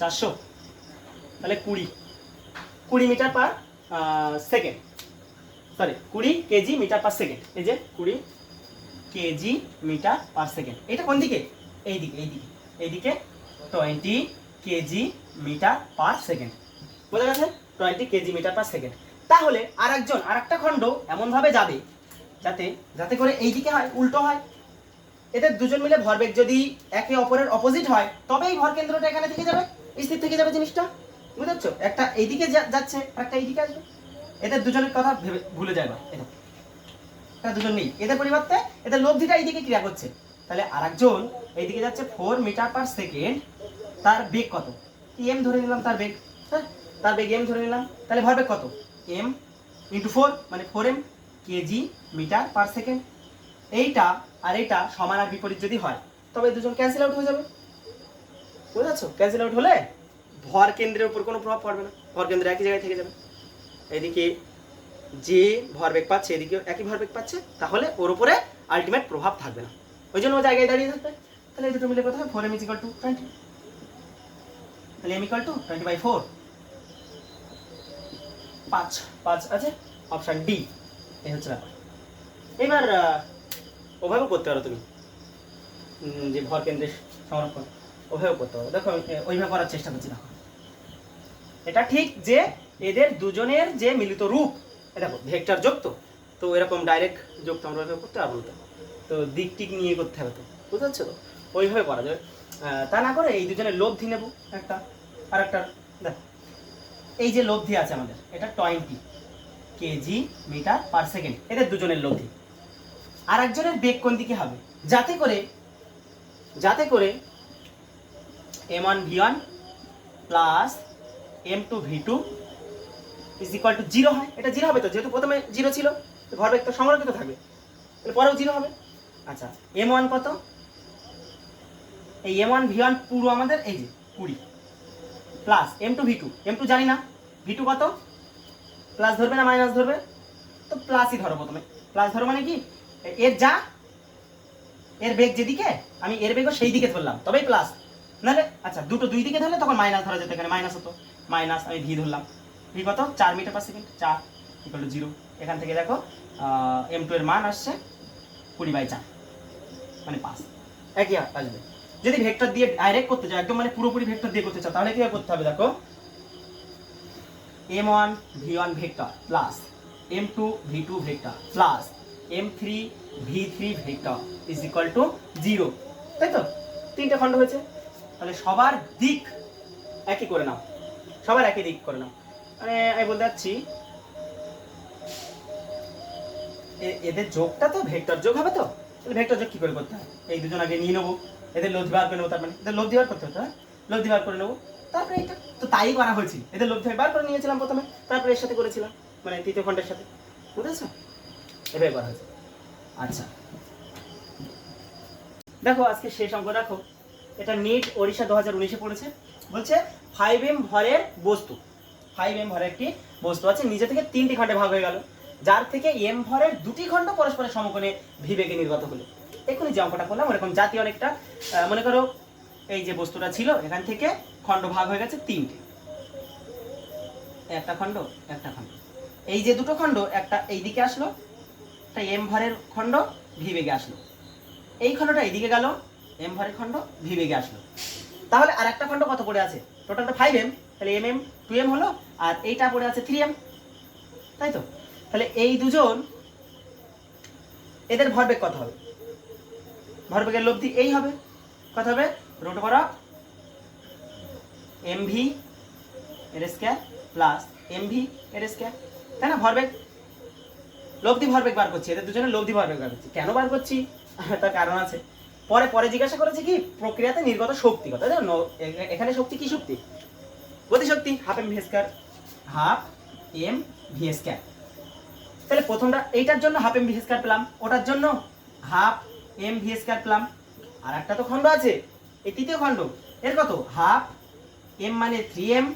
400, তাহলে 20 metre per second, sorry 20 KG metre per second. এই যে 20 কেজি মিটার পার সেকেন্ড, এটা কোন দিকে? এইদিকে 20 কেজি মিটার পার সেকেন্ড। বোঝা গেছে? 20 কেজি মিটার পার সেকেন্ড। তাহলে আরেকটা খণ্ড এমন ভাবে যাবে যাতে করে এইদিকে হয়, উল্টো হয়। এদের দুজন মিলে ভরবেগ যদি একে অপরের অপোজিট হয়, তবে এই ভর কেন্দ্রটা এখানে থেকে যাবে, স্থির থেকে যাবে জিনিসটা। বুঝতে পারছো? একটা এইদিকে যাচ্ছে, একটা এইদিকে আসবে। এদের দুজনের কথা ভুলে যায় না, এটা দুজন নেই, এদের পরিবর্তে এদের লব্ধিটা এইদিকে ক্রিয়া করছে। তাহলে আরেকজন এইদিকে যাচ্ছে 4 মিটার পার সেকেন্ড, তার বেগ কত? এম ধরে নিলাম তার বেগ। হ্যাঁ, তার বেগ এম ধরে নিলাম। তাহলে ভরবেগ কত? এম ইন্টু 4 মানে 4m KG metre per second. এইটা আর এইটা সমান আর বিপরীত যদি হয়, তবে দুজন ক্যান্সেল আউট হয়ে যাবে। বুঝেছো? ক্যান্সেল আউট হলে ভর কেন্দ্রের উপর কোনো প্রভাব পড়বে না, ভর কেন্দ্র একই জায়গায় থেকে যাবে। এদিকে যে ভরবেগ পাচ্ছে এদিকেও একই ভরবেগ পাচ্ছে, তাহলে ওর উপরে আলটিমেট প্রভাব থাকবে না, ওই জন্য ও জায়গায় দাঁড়িয়ে থাকবে। তাহলে এই দুটো মিলে কত হয়? 4m = 20, তাহলে m = 20/4, 5 আছে, অপশন ডি। এই হচ্ছে ব্যাপার। এবার ওভাবেও করতে পারো তুমি, যে ভর কেন্দ্রের সংরক্ষণ ওভাবেও করতে পারো। দেখো ওইভাবে করার চেষ্টা করছি। দেখো এটা ঠিক যে এদের দুজনের যে মিলিত রূপ, দেখো ভেক্টর যোগ, তো এরকম ডাইরেক্ট যোগ তো আমরা ওইভাবে করতে পারবো না, তো দিক টিক নিয়ে করতে হবে। তো বুঝতে পারছো তো? ওইভাবে করা যাবে। তা না করে এই দুজনের লব্ধি নেব একটা, আর একটা দেখো এই যে লব্ধি আছে আমাদের, এটা 20 কেজি মিটার পার সেকেন্ড, এদের দুজনের লব্ধি। আর একজনের বেগ কোন দিকে হবে? যাতে করে m1 v1 plus m2 v2 = 0 হয়। এটা 0 হবে তো, যেহেতু প্রথমে 0 ছিল, ভরবেগ তো সংরক্ষিত থাকবে, তাহলে পরেও 0 হবে। আচ্ছা, m1 কত? এই m1 v1 পুরো আমাদের এই যে 20 প্লাস m2 v2, m2 জানি না, v2 কত? প্লাস ধরবে না মাইনাস ধরবে? তো প্লাসই ধরো, প্রথমে প্লাস ধরো, মানে কি এর বেগ যেদিকে, আমি এর বেগও সেই দিকে ধরলাম, তবেই প্লাস। নাহলে আচ্ছা, দুটো দুই দিকে ধরলে তখন মাইনাস ধরা যেত, এখানে মাইনাস হতো, মাইনাস আমি ভি ধরলাম। ভি কত? 4 মিটার পার সেকেন্ড, 4 = 0। এখান থেকে দেখো m2 এর মান আসছে 20/4 মানে 5, একই আসবে। যদি ভেক্টর দিয়ে ডাইরেক্ট করতে চাও, একদম মানে পুরোপুরি ভেক্টর দিয়ে করতে চাও, তাহলে কি করতে হবে? দেখো m1 v1 vector plus m2 v2 vector plus m3 v3 vector = 0, তাই তো? তিনটে খণ্ড হয়েছে। তাহলে সবার দিক একই করে নাও, সবার একই দিক করে নাও। মানে আমি বলতে যাচ্ছি এদের যোগটা তো ভেক্টর যোগ হবে, তো তাহলে ভেক্টর যোগ কি করে করতে হয়? এই দুজন আগে নিয়ে নেবো, এদের লব্ধি বার করে নেবো, তার মানে এদের লব্ধি বার করতে হতো। লব্ধি বার করে নেবো, তারপরে এটা তো তাই করা হয়েছিল, এদের লব্ধি বার করে নিয়েছিলাম প্রথমে, তারপরে এর সাথে করেছিলাম, মানে তৃতীয় খণ্ডের সাথে, বুঝেছো? এভাবে করা হয়েছে। আচ্ছা দেখো আজকে শেষ অঙ্ক দেখো, এটা নিট ওড়িশা 2019-এ পড়েছে। বলছে 5m ভরের বস্তু, 5m ভরের একটি বস্তু আছে, নিচে থেকে 3টি খণ্ডে ভাগ হয়ে গেল, যার থেকে m ভরের 2টি খণ্ড পরস্পরের সমকোণে v বেগে নির্গত হলো। এখনই যে অঙ্কটা করলাম ওরকম জাতীয় অনেকটা, মনে করো এই যে বস্তুটা ছিল এখান থেকে খণ্ড ভাগ হয়ে গেছে 3টে, একটা খণ্ড একটা খণ্ড, এই যে দুটো খণ্ড, একটা এই দিকে আসলো, একটা m ভরের খণ্ড v বেগে আসলো, এই খণ্ডটা এইদিকে গেল, m ভরের খণ্ড v বেগে আসলো। তাহলে আর একটা খণ্ড কত পড়ে আছে? টোটালটা 5m, তাহলে mm 2m হলো, আর এইটা পড়ে আছে 3m, তাই তো? তাহলে এই দুজন এদের ভরবেগ কত হবে? ভরবেগের লব্ধি এই হবে, কত হবে? রুট ওভার অফ mv এর স্কয়ার প্লাস mv এর স্কয়ার, তাই না? ভরবেগ, লব্ধি ভরবেগ বার করছি, এদের দুজনের লব্ধি ভরবেগ বার করছি। কেন বার করছি? তার কারণ আছে, পরে পরে জিজ্ঞাসা করেছে কি প্রক্রিয়াতে নির্গত শক্তি কত। এখানে শক্তি কি শক্তি? গতিশক্তি, half M V square, half M V square. তাহলে প্রথমটা এইটার জন্য হাফ এম ভি স্কয়ার পেলাম, ওটার জন্য হাফ এম ভি স্কয়ার পেলাম, আর একটা তো খণ্ড আছে এই তৃতীয় খণ্ড, এর কত? হাফ এম মানে 3m,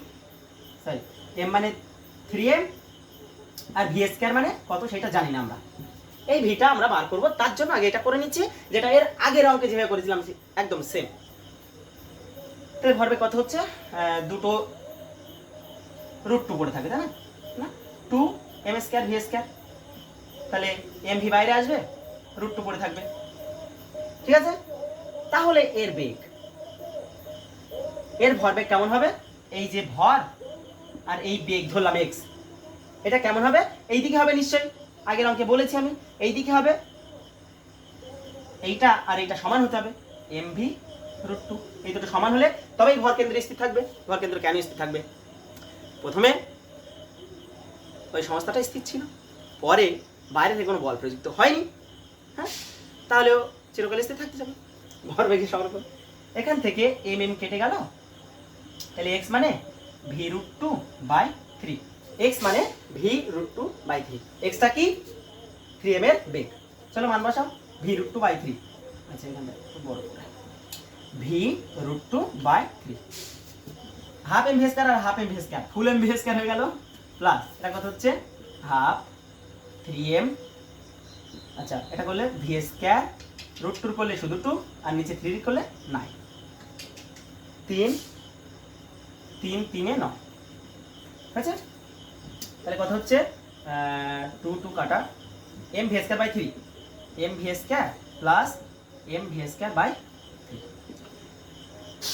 সরি এম মানে 3m, আর ভি স্কয়ার মানে কত সেটা জানি না আমরা, এই ভিটা আমরা বার করব, তার জন্য আগে এটা করে নিচ্ছি, যেটা এর আগের অঙ্কে যেভাবে করেছিলাম একদম সেম। তাহলে ভরবেগ কত হচ্ছে? দুটো রুট 2 পড়ে থাকে, তাই না? না 2m স্কয়ার ভি স্কয়ার, তাহলে এম ভি বাইরে আসবে, রুট 2 পড়ে থাকবে, ঠিক আছে? তাহলে এর বেগ, এর ভরবেগ কেমন হবে? এই যে ভর আর এই বেগ ধরলাম x, এটা কেমন হবে? এই দিকে হবে নিশ্চয়ই, আগের অঙ্কে বলেছি আমি, এই দিকে হবে, এইটা আর এইটা সমান হতে হবে, mv রুট 2, এই দুটো সমান হলে তবেই ভর কেন্দ্রে স্থির থাকবে। ভর কেন্দ্র কেন স্থির থাকবে? প্রথমে ওই সংস্থাটা স্থির ছিল, পরে বাইরে থেকে কোনো বল প্রযুক্ত হয়নি, হ্যাঁ, তাহলেও চিরকাল স্থির থাকতে যাবে ভরবেগের সংরক্ষণ। এখান থেকে mm কেটে গেল, তাহলে x মানে v রুট 2/3, x মানে v রুট 2/3, xটা কি? 3m এর বেগ। চলো মান বসাও, v রুট 2/3, আচ্ছা এখানে খুব বড় করে v root 2/3, half M V square আর half M V square, full m V square হয়ে গেল, প্লাস এটা কত হচ্ছে? হাফ 3m, আচ্ছা এটা করলে ভি স্কয়ার, রুট 2 করলে শুধু 2, আর নিচে 3 করলে 9, 3 3 3 এ 9, ঠিক আছে? তাহলে কত হচ্ছে? 2 2 কাটা, m V square by 3, m V square plus m V square by 3,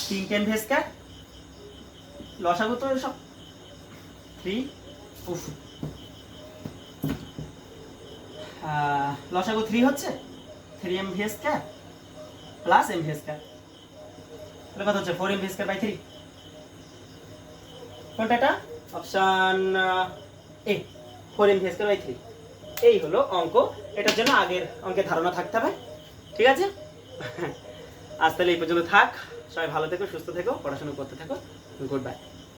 3 m V square, লসাগু তো সব 3, উফ, লসাগু 3 হচ্ছে 3m V square plus m V square, তাহলে কত হচ্ছে? 4m ভি স্কয়ার বাই 3, কোনটা? এটা option A, 4m V square by 3। এই হলো অঙ্ক, এটার জন্য আগের অঙ্কের ধারণা থাকতে হবে, ঠিক আছে? আজ তাহলে এই পর্যন্ত থাক, সবাই ভালো থেকো, সুস্থ থেকো, পড়াশোনা করতে থাকো, গুড বাই।